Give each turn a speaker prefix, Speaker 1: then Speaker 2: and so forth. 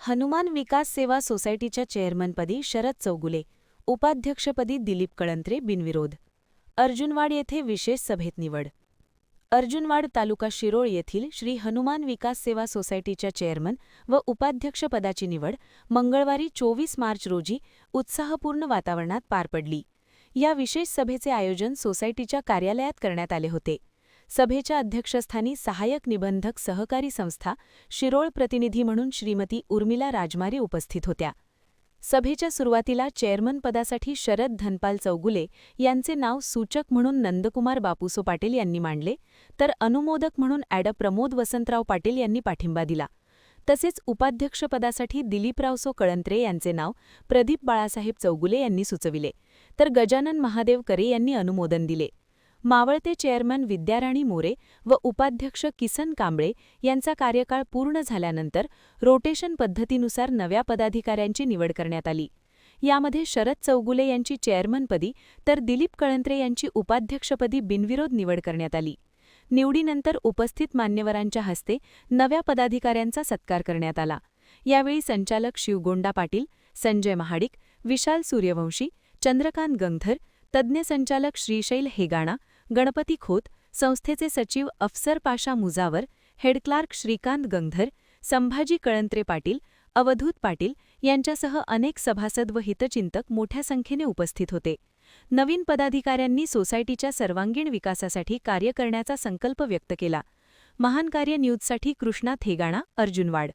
Speaker 1: हनुमान विकास सेवा सोसायटीच्या चेअरमनपदी शरद चौगुले, उपाध्यक्षपदी दिलीप कळंत्रे बिनविरोध. अर्जुनवाड येथे विशेष सभेत निवड. अर्जुनवाड तालुका शिरोळ येथील श्री हनुमान विकास सेवा सोसायटीच्या चेअरमन व उपाध्यक्षपदाची निवड मंगळवारी 24 मार्च रोजी उत्साहपूर्ण वातावरणात पार पडली. या विशेष सभेचे आयोजन सोसायटीच्या कार्यालयात करण्यात आले होते. सभेच्या अध्यक्षस्थानी सहाय्यक निबंधक सहकारी संस्था शिरोळ प्रतिनिधी म्हणून श्रीमती उर्मिला राजमारे उपस्थित होत्या. सभेच्या सुरुवातीला चेअरमनपदासाठी शरद धनपाल चौगुले यांचे नाव सूचक म्हणून नंदकुमार बापूसो पाटील यांनी मांडले, तर अनुमोदक म्हणून प्रमोद वसंतराव पाटील यांनी पाठिंबा दिला. तसेच उपाध्यक्षपदासाठी दिलीपरावसो कळंत्रे यांचे नाव प्रदीप बाळासाहेब चौगुले यांनी सुचविले, तर गजानन महादेव करे यांनी अनुमोदन दिले. मावळते चेअरमन विद्याराणी मोरे व उपाध्यक्ष किसन कांबळे यांचा कार्यकाळ पूर्ण झाल्यानंतर रोटेशन पद्धतीनुसार नव्या पदाधिकाऱ्यांची निवड करण्यात आली. यामध्ये शरद चौगुले यांची चेअरमनपदी तर दिलीप कळंत्रे यांची उपाध्यक्षपदी बिनविरोध निवड करण्यात आली. निवडीनंतर उपस्थित मान्यवरांच्या हस्ते नव्या पदाधिकाऱ्यांचा सत्कार करण्यात आला. यावेळी संचालक शिवगोंडा पाटील, संजय महाडिक, विशाल सूर्यवंशी, चंद्रकांत गंगधर, तज्ज्ञ संचालक श्रीशैल हेगाणा, गणपती खोत, संस्थेचे सचिव अफसर पाशा मुजावर, हेड क्लार्क श्रीकांत गंगधर, संभाजी कळंत्रे पाटील, अवधूत पाटील यांच्यासह अनेक सभासद व हितचिंतक मोठ्या संख्येने उपस्थित होते. नवीन पदाधिकाऱ्यांनी सोसायटीच्या सर्वांगीण विकासासाठी कार्य करण्याचा संकल्प व्यक्त केला. महान कार्य न्यूजसाठी कृष्णा थेगाणा, अर्जुनवाड.